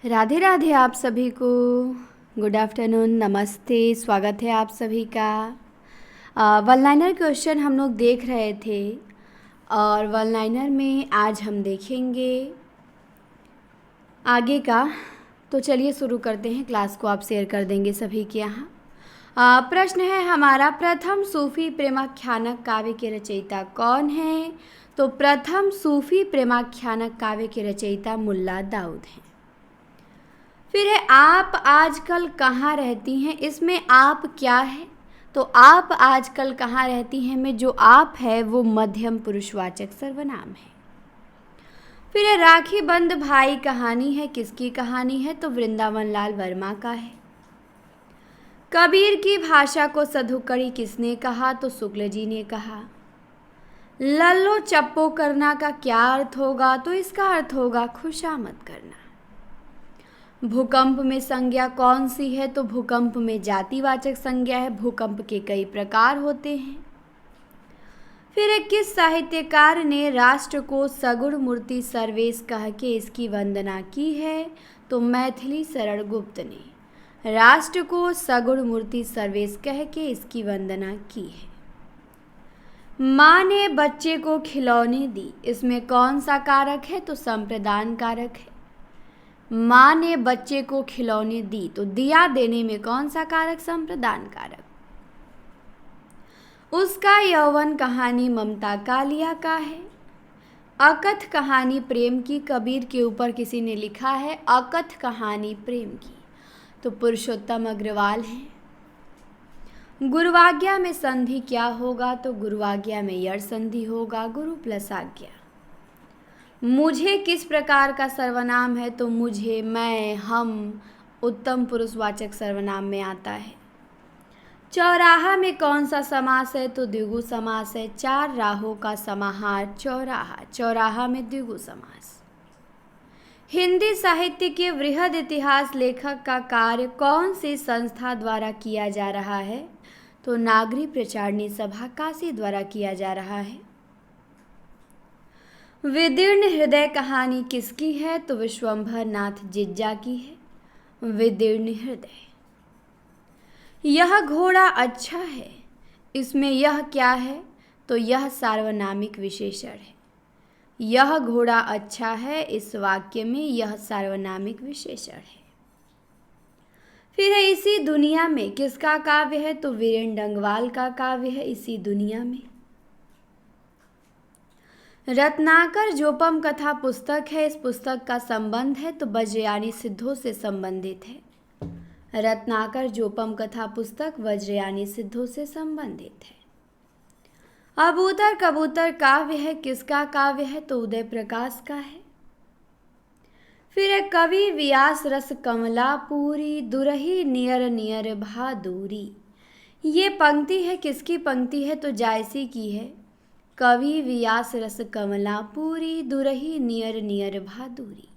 राधे राधे आप सभी को। गुड आफ्टरनून, नमस्ते, स्वागत है आप सभी का। वन लाइनर क्वेश्चन हम लोग देख रहे थे और वन लाइनर में आज हम देखेंगे आगे का। तो चलिए शुरू करते हैं, क्लास को आप शेयर कर देंगे सभी के यहाँ। प्रश्न है हमारा, प्रथम सूफी प्रेमाख्यानक काव्य के रचयिता कौन है? तो प्रथम सूफी प्रेमाख्यानक काव्य के रचयिता मुल्ला दाऊद हैं। फिर है आप आजकल कहाँ रहती हैं? इसमें आप क्या है? तो आप आजकल कहाँ रहती हैं में जो आप है वो मध्यम पुरुषवाचक सर्वनाम है। फिर है राखी बंद भाई कहानी है, किसकी कहानी है? तो वृंदावन लाल वर्मा का है। कबीर की भाषा को सधुकड़ी किसने कहा? तो शुक्ल जी ने कहा। लल्लो चप्पो करना का क्या अर्थ होगा? तो इसका अर्थ होगा खुशामद करना। भूकंप में संज्ञा कौन सी है? तो भूकंप में जातिवाचक संज्ञा है। भूकंप के कई प्रकार होते हैं। फिर एक किस साहित्यकार ने राष्ट्र को सगुण मूर्ति सर्वेश कह के इसकी वंदना की है? तो मैथिली शरण गुप्त ने राष्ट्र को सगुण मूर्ति सर्वेश कह के इसकी वंदना की है। माँ ने बच्चे को खिलौने दी, इसमें कौन सा कारक है? तो संप्रदान कारक है। माँ ने बच्चे को खिलौने दी, तो दिया देने में कौन सा कारक? संप्रदान कारक। उसका यौवन कहानी ममता कालिया का है। अकथ कहानी प्रेम की, कबीर के ऊपर किसी ने लिखा है अकथ कहानी प्रेम की, तो पुरुषोत्तम अग्रवाल हैं। गुरुवाज्ञा में संधि क्या होगा? तो गुरुवाज्ञा में यड़ संधि होगा, गुरु प्लस आज्ञा। मुझे किस प्रकार का सर्वनाम है? तो मुझे, मैं, हम उत्तम पुरुषवाचक सर्वनाम में आता है। चौराहा में कौन सा समास है? तो द्विगु समास है। चार राहों का समाहार चौराहा, चौराहा में द्विगु समास। हिंदी साहित्य के वृहद इतिहास लेखक का कार्य कौन सी संस्था द्वारा किया जा रहा है? तो नागरी प्रचारणी सभा काशी द्वारा किया जा रहा है। विदीर्ण हृदय कहानी किसकी है? तो विश्वंभर नाथ जिज्जा की है। विदीर्ण हृदय। यह घोड़ा अच्छा है, इसमें यह क्या है? तो यह सार्वनामिक विशेषण है। यह घोड़ा अच्छा है, इस वाक्य में यह सार्वनामिक विशेषण है। फिर है इसी दुनिया में किसका काव्य है? तो वीरेंद्र डंगवाल का काव्य है इसी दुनिया में। रत्नाकर जोपम कथा पुस्तक है, इस पुस्तक का संबंध है तो वज्रयानी सिद्धों से संबंधित है। रत्नाकर जोपम कथा पुस्तक वज्रयानी सिद्धों से संबंधित है। अबूतर कबूतर काव्य है, किसका काव्य है? तो उदय प्रकाश का है। फिर है कवि व्यास रस कमला पूरी, दुरही नियर नियर भादुरी। ये पंक्ति है, किसकी पंक्ति है? तो जायसी की है। कवि व्यास रस कमला पूरी, दुरही नियर नियर भादुरी।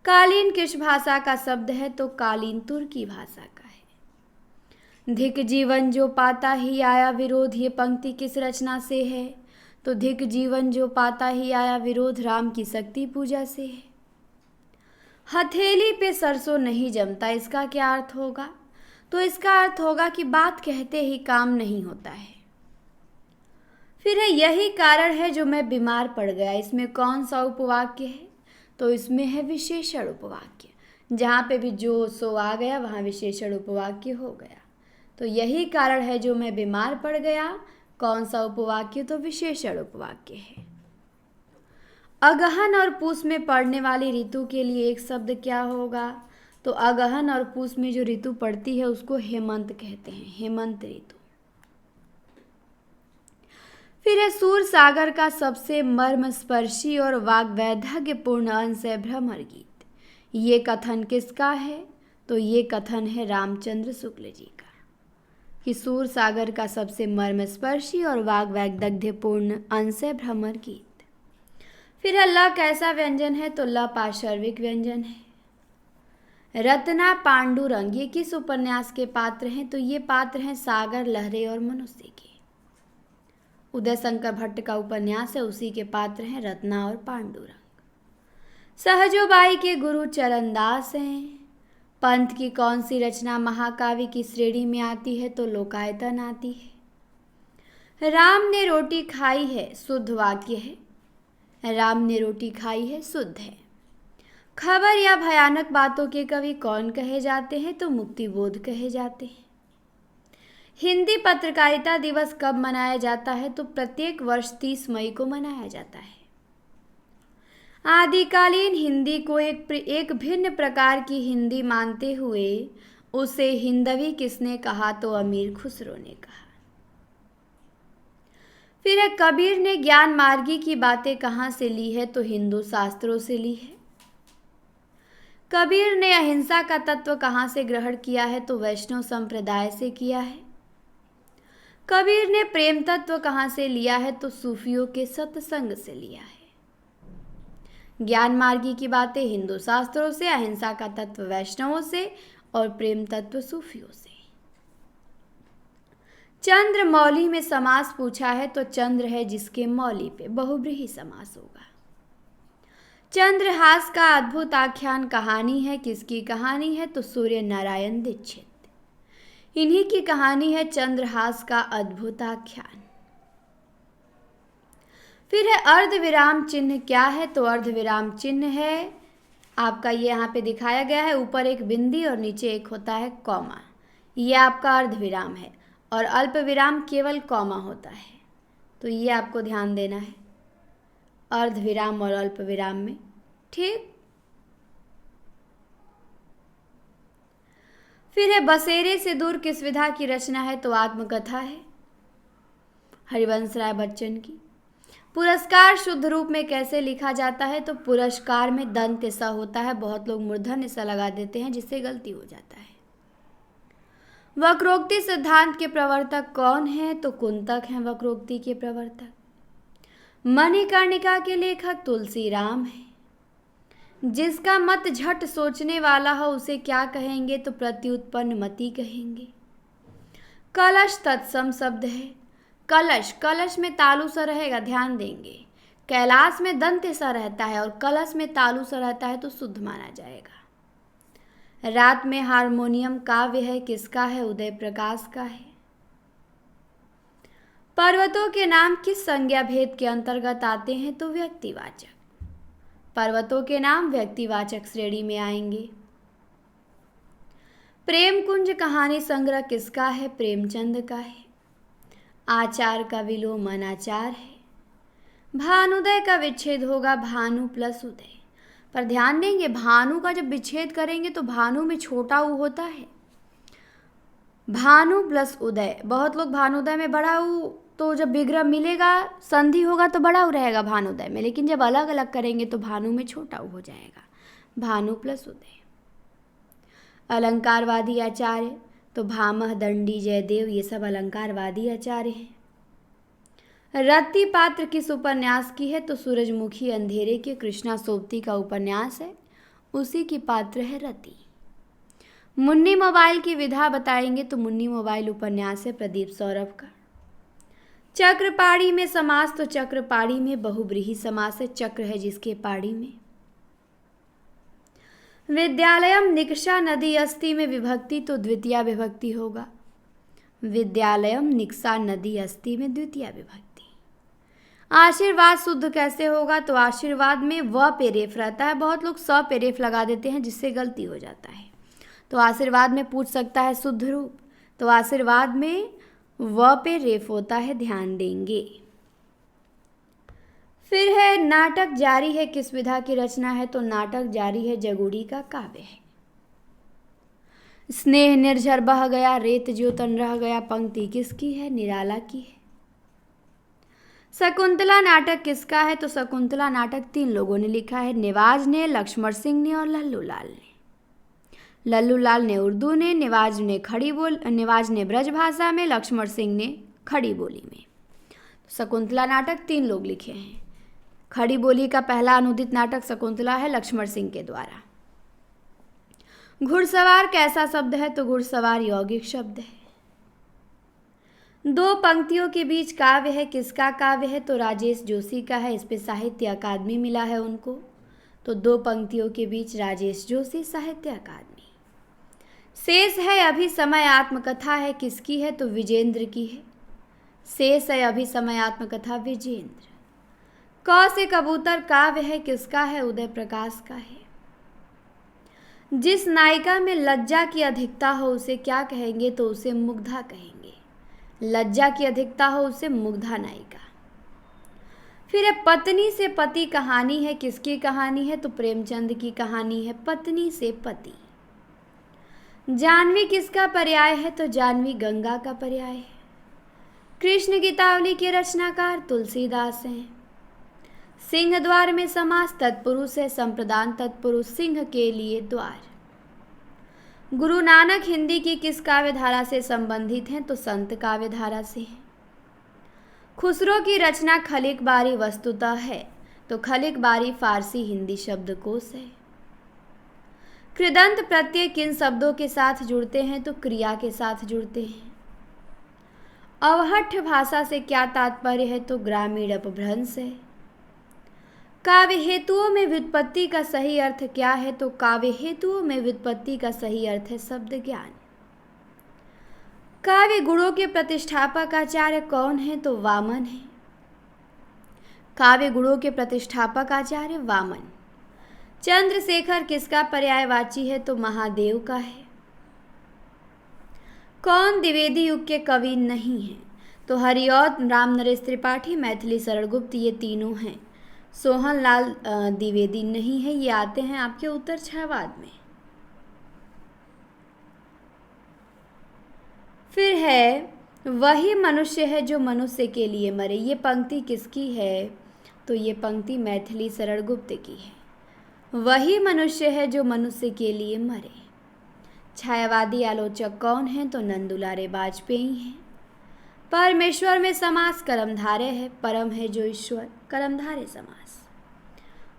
कालीन किस भाषा का शब्द है? तो कालीन तुर्की भाषा का है। धिक जीवन जो पाता ही आया विरोध, ये पंक्ति किस रचना से है? तो धिक जीवन जो पाता ही आया विरोध राम की शक्ति पूजा से है। हथेली पे सरसों नहीं जमता, इसका क्या अर्थ होगा? तो इसका अर्थ होगा कि बात कहते ही काम नहीं होता है। फिर है यही कारण है जो मैं बीमार पड़ गया, इसमें कौन सा उपवाक्य है? तो इसमें है विशेषण उपवाक्य। जहाँ पे भी जो सो आ गया वहाँ विशेषण उपवाक्य हो गया। तो यही कारण है जो मैं बीमार पड़ गया, कौन सा उपवाक्य? तो विशेषण उपवाक्य है। अगहन और पूस में पड़ने वाली ऋतु के लिए एक शब्द क्या होगा? तो अगहन और पूस में जो ऋतु पड़ती है उसको हेमंत कहते हैं, हेमंत ऋतु। फिर है सूर सागर का सबसे मर्मस्पर्शी और वाग्वैधज्ञपूर्ण अंश है भ्रमर गीत। ये कथन किसका है? तो ये कथन है रामचंद्र शुक्ल जी का, कि सूर सागर का सबसे मर्मस्पर्शी और वाग्वैधज्ञपूर्ण अंश है भ्रमर गीत। फिर है ल कैसा व्यंजन है? तो ल पार्श्विक व्यंजन है। रत्ना पांडुरंग ये किस उपन्यास के पात्र हैं? तो ये पात्र हैं सागर, लहरे और मनुष्य के। उदय शंकर भट्ट का उपन्यास है, उसी के पात्र हैं रत्ना और पांडुरंग। सहजोबाई के गुरु चरणदास हैं। पंत की कौन सी रचना महाकाव्य की श्रेणी में आती है? तो लोकायतन आती है। राम ने रोटी खाई है, शुद्ध वाक्य है। राम ने रोटी खाई है शुद्ध है। खबर या भयानक बातों के कवि कौन कहे जाते हैं? तो मुक्तिबोध कहे जाते हैं। हिंदी पत्रकारिता दिवस कब मनाया जाता है? तो प्रत्येक वर्ष 30 मई को मनाया जाता है। आदिकालीन हिंदी को एक भिन्न प्रकार की हिंदी मानते हुए उसे हिंदवी किसने कहा? तो अमीर खुसरो ने कहा। फिर है, कबीर ने ज्ञान मार्गी की बातें कहाँ से ली है? तो हिंदू शास्त्रों से ली है। कबीर ने अहिंसा का तत्व कहाँ से ग्रहण किया है? तो वैष्णव संप्रदाय से किया है। कबीर ने प्रेम तत्व कहाँ से लिया है? तो सूफियों के सत्संग से लिया है। ज्ञान मार्गी की बातें हिंदू शास्त्रों से, अहिंसा का तत्व वैष्णवों से और प्रेम तत्व सूफियों से। चंद्र मौली में समास पूछा है तो चंद्र है जिसके मौली पे बहुब्रीहि समास होगा। चंद्रहास का अद्भुत आख्यान कहानी है, किसकी कहानी है? तो सूर्य नारायण दीक्षित, इन्हीं की कहानी है चंद्रहास का अद्भुत आख्यान। फिर है, अर्धविराम चिन्ह क्या है? तो अर्धविराम चिन्ह है आपका, ये यहाँ पे दिखाया गया है, ऊपर एक बिंदी और नीचे एक होता है कॉमा, ये आपका अर्धविराम है। और अल्प विराम केवल कॉमा होता है, तो ये आपको ध्यान देना है अर्धविराम और अल्प विराम में, ठीक। फिर है, बसेरे से दूर किस विधा की रचना है? तो आत्मकथा है हरिवंश राय बच्चन की। पुरस्कार शुद्ध रूप में कैसे लिखा जाता है? तो पुरस्कार में दंत सा होता है, बहुत लोग मूर्धन्य सा लगा देते हैं जिससे गलती हो जाता है। वक्रोक्ति सिद्धांत के प्रवर्तक कौन है? तो कुंतक हैं वक्रोक्ति के प्रवर्तक। मणिकर्णिका के लेखक तुलसीराम हैं। जिसका मत झट सोचने वाला हो उसे क्या कहेंगे? तो प्रत्युत्पन्न मति कहेंगे। कलश तत्सम शब्द है। कलश, कलश में तालु सा रहेगा, ध्यान देंगे। कैलाश में दंत सा रहता है और कलश में तालु सा रहता है तो शुद्ध माना जाएगा। रात में हारमोनियम काव्य है, किसका है? उदय प्रकाश का है। पर्वतों के नाम किस संज्ञा भेद के अंतर्गत आते हैं? तो व्यक्तिवाचक। पर्वतों के नाम व्यक्तिवाचक श्रेणी में आएंगे। प्रेम कुंज कहानी संग्रह किसका है? प्रेमचंद का है। आचार का विलोम अनाचार है। भानुदय का विच्छेद होगा भानु प्लस उदय, पर ध्यान देंगे भानु का जब विच्छेद करेंगे तो भानु में छोटा ऊ होता है। भानु प्लस उदय, बहुत लोग भानुदय में बड़ा ऊ, तो जब विग्रह मिलेगा संधि होगा तो बड़ा ऊ रहेगा भानुदय में, लेकिन जब अलग अलग करेंगे तो भानु में छोटा ऊ हो जाएगा। भानु प्लस उदय। अलंकारवादी आचार्य तो भामह, दंडी, जयदेव, ये सब अलंकारवादी आचार्य हैं। रति पात्र किस उपन्यास की है? तो सूरजमुखी अंधेरे के कृष्णा सोबती का उपन्यास है, उसी की पात्र है रति। मुन्नी मोबाइल की विधा बताएंगे तो मुन्नी मोबाइल उपन्यास है प्रदीप सौरभ का। चक्रपाणी में समास तो चक्रपाणी में बहुब्रीहि समास है, चक्र है जिसके पाड़ी में। विद्यालयम निकषा नदी अस्ति में विभक्ति तो द्वितीय विभक्ति होगा। विद्यालयम निकषा नदी अस्ति में द्वितीय विभक्ति। आशीर्वाद शुद्ध कैसे होगा? तो आशीर्वाद में व पे रेफ रहता है, बहुत लोग स पे रेफ लगा देते हैं जिससे गलती हो जाता है। तो आशीर्वाद में पूछ सकता है शुद्ध रूप, तो आशीर्वाद में व पे रेफ होता है, ध्यान देंगे। फिर है, नाटक जारी है किस विधा की रचना है? तो नाटक जारी है जगूड़ी का काव्य है। स्नेह निर्झर बह गया, रेत जो तन रह गया, पंक्ति किसकी है? निराला की है। शकुंतला नाटक किसका है? तो शकुंतला नाटक 3 लोगों ने लिखा है, निवाज ने, लक्ष्मण सिंह ने और लल्लू लाल ने। लल्लू लाल ने उर्दू ने, निवाज ने ब्रज भाषा में, लक्ष्मण सिंह ने खड़ी बोली में। शकुंतला नाटक 3 लोग लिखे हैं। खड़ी बोली का पहला अनुदित नाटक शकुंतला है लक्ष्मण सिंह के द्वारा। घुड़सवार कैसा शब्द है? तो घुड़सवार यौगिक शब्द है। 2 पंक्तियों के बीच काव्य है, किसका काव्य है? तो राजेश जोशी का है, इस पे साहित्य अकादमी मिला है उनको। तो 2 पंक्तियों के बीच राजेश जोशी साहित्य अकादमी। शेष है अभी समय आत्मकथा है किसकी है, तो विजेंद्र की है। शेष है अभी समय आत्मकथा विजेंद्र। क से कबूतर काव्य है किसका है, उदय प्रकाश का है। जिस नायिका में लज्जा की अधिकता हो उसे क्या कहेंगे, तो उसे मुग्धा कहेंगे। लज्जा की अधिकता हो उसे मुग्धा नायिका। फिर है पत्नी से पति कहानी है किसकी कहानी है, तो प्रेमचंद की कहानी है पत्नी से पति। जानवी किसका पर्याय है, तो जानवी गंगा का पर्याय है। कृष्ण गीतावली के रचनाकार तुलसीदास हैं। सिंह द्वार में समास तत्पुरुष है, संप्रदान तत्पुरुष सिंह के लिए द्वार। गुरु नानक हिंदी की किस काव्य धारा से संबंधित हैं, तो संत काव्य धारा से हैं। खुसरो की रचना खलिक बारी वस्तुतः है, तो खलिक बारी फारसी हिंदी शब्दकोश है। कृदंत प्रत्यय किन शब्दों के साथ जुड़ते हैं, तो क्रिया के साथ जुड़ते हैं। अवहट्ठ भाषा से क्या तात्पर्य है, तो ग्रामीण अपभ्रंश है। काव्य हेतुओं में व्युत्पत्ति का सही अर्थ क्या है, तो काव्य हेतुओं में व्युत्पत्ति का सही अर्थ है शब्द ज्ञान। काव्य गुणों के प्रतिष्ठापक आचार्य कौन है, तो वामन है। काव्य गुणों के प्रतिष्ठापक आचार्य वामन। चंद्रशेखर किसका पर्यायवाची है, तो महादेव का है। कौन द्विवेदी युग के कवि नहीं हैं, तो हरिऔध राम नरेश त्रिपाठी मैथिली शरण गुप्त ये तीनों हैं। सोहन लाल द्विवेदी नहीं है, ये आते हैं आपके उत्तर छायावाद में। फिर है वही मनुष्य है जो मनुष्य के लिए मरे, ये पंक्ति किसकी है, तो ये पंक्ति मैथिली शरण गुप्त की है। वही मनुष्य है जो मनुष्य के लिए मरे। छायावादी आलोचक कौन हैं, तो नंदुलारे वाजपेयी हैं। परमेश्वर में समास कर्मधारय है, परम है जो ईश्वर कर्मधारय समास।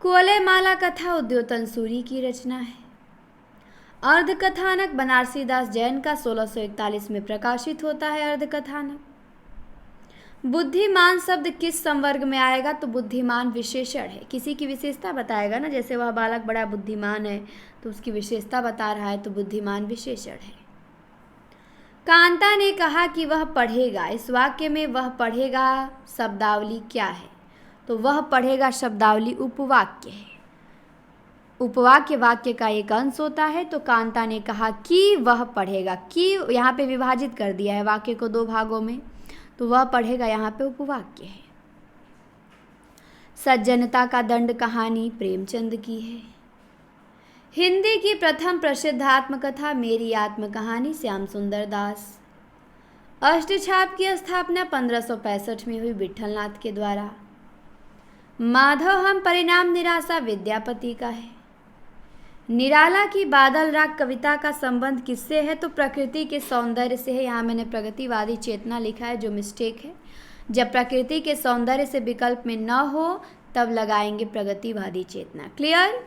कुवलय माला कथा उद्योतन सूरी की रचना है। अर्धकथानक बनारसी दास जैन का 1641 में प्रकाशित होता है अर्धकथानक। बुद्धिमान शब्द किस संवर्ग में आएगा, तो बुद्धिमान विशेषण है, किसी की विशेषता बताएगा ना, जैसे वह बालक बड़ा बुद्धिमान है तो उसकी विशेषता बता रहा है, तो बुद्धिमान विशेषण है। कांता ने कहा कि वह पढ़ेगा, इस वाक्य में वह पढ़ेगा शब्दावली क्या है, तो वह पढ़ेगा शब्दावली उपवाक्य है। उपवाक्य वाक्य का एक अंश होता है, तो कांता ने कहा कि वह पढ़ेगा, कि यहाँ पे विभाजित कर दिया है वाक्य को 2 भागों में, तो वह पढ़ेगा यहाँ पे उपवाक्य है। सज्जनता का दंड कहानी प्रेमचंद की है। हिंदी की प्रथम प्रसिद्ध आत्मकथा मेरी आत्मकहानी श्याम सुंदर दास। अष्टछाप की स्थापना 1565 में हुई विठलनाथ के द्वारा। माधव हम परिणाम निराशा विद्यापति का है। निराला की बादल राग कविता का संबंध किससे है, तो प्रकृति के सौंदर्य से है। यहाँ मैंने प्रगतिवादी चेतना लिखा है जो मिस्टेक है। जब प्रकृति के सौंदर्य से विकल्प में न हो तब लगाएंगे प्रगतिवादी चेतना। क्लियर।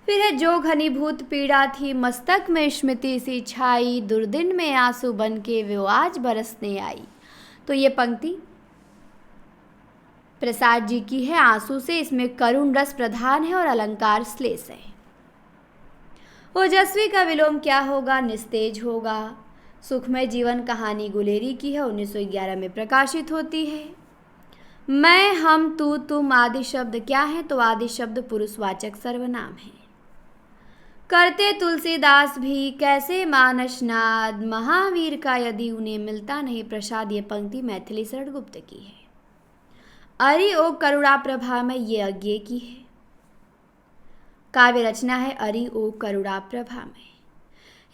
फिर है जो घनीभूत पीड़ा थी मस्तक में स्मृति सी छाई, दुर्दिन में आंसू बन के वो आज बरसने आई, तो ये पंक्ति प्रसाद जी की है। आंसू से इसमें करुण रस प्रधान है और अलंकार श्लेष है। ओजस्वी का विलोम क्या होगा, निस्तेज होगा। सुखमय जीवन कहानी गुलेरी की है, 1911 में प्रकाशित होती है। मैं हम तू तुम आदि शब्द क्या है, तो आदि शब्द पुरुषवाचक सर्वनाम है। करते तुलसीदास भी कैसे मानस नाद, महावीर का यदि उन्हें मिलता नहीं प्रसाद, ये पंक्ति मैथिली शरण गुप्त की है। अरि ओ करुणा प्रभा में ये अज्ञे की है। काव्य रचना है अरि ओ करुणा प्रभा में।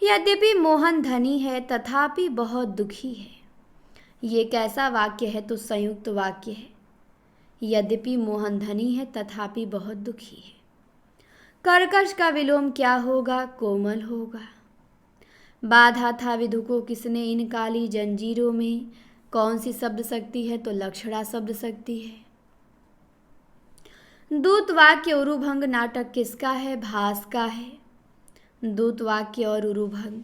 यद्यपि मोहन धनी है तथापि बहुत दुखी है, ये कैसा वाक्य है, तो संयुक्त वाक्य है। यद्यपि मोहन धनी है तथापि बहुत दुखी है। कर्कश का विलोम क्या होगा, कोमल होगा। बाधा था विधु को किसने इन काली जंजीरों में, कौन सी शब्द शक्ति है, तो लक्षणा शब्द शक्ति है। दूत वाक्य उरुभंग नाटक किसका है, भास का है। दूत वाक्य और उरुभंग।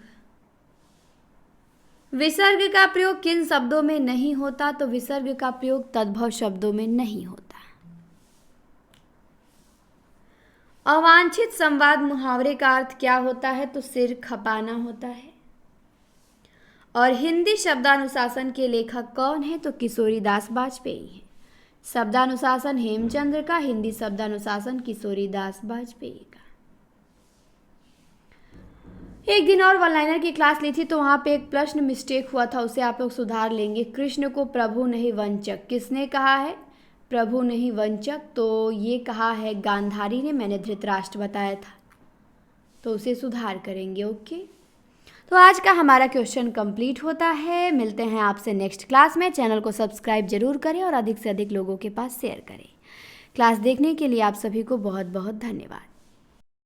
विसर्ग का प्रयोग किन शब्दों में नहीं होता, तो विसर्ग का प्रयोग तद्भव शब्दों में नहीं होता। अवांछित संवाद मुहावरे का अर्थ क्या होता है? तो सिर खपाना होता है। और हिंदी शब्दानुशासन के लेखक कौन है? तो किशोरीदास बाजपेयी है। शब्दानुशासन हेमचंद्र का, हिंदी शब्दानुशासन किशोरीदास बाजपेयी का। एक दिन और वन लाइनर की क्लास ली थी तो वहाँ पे एक प्रश्न मिस्टेक हुआ था, उसे आप लोग सुधार लेंगे। कृष्ण को प्रभु नहीं वंचक किसने कहा है? प्रभु नहीं वंचक, तो ये कहा है गांधारी ने, मैंने धृतराष्ट्र बताया था, तो उसे सुधार करेंगे। ओके, तो आज का हमारा क्वेश्चन कंप्लीट होता है। मिलते हैं आपसे नेक्स्ट क्लास में। चैनल को सब्सक्राइब जरूर करें और अधिक से अधिक लोगों के पास शेयर करें। क्लास देखने के लिए आप सभी को बहुत बहुत धन्यवाद।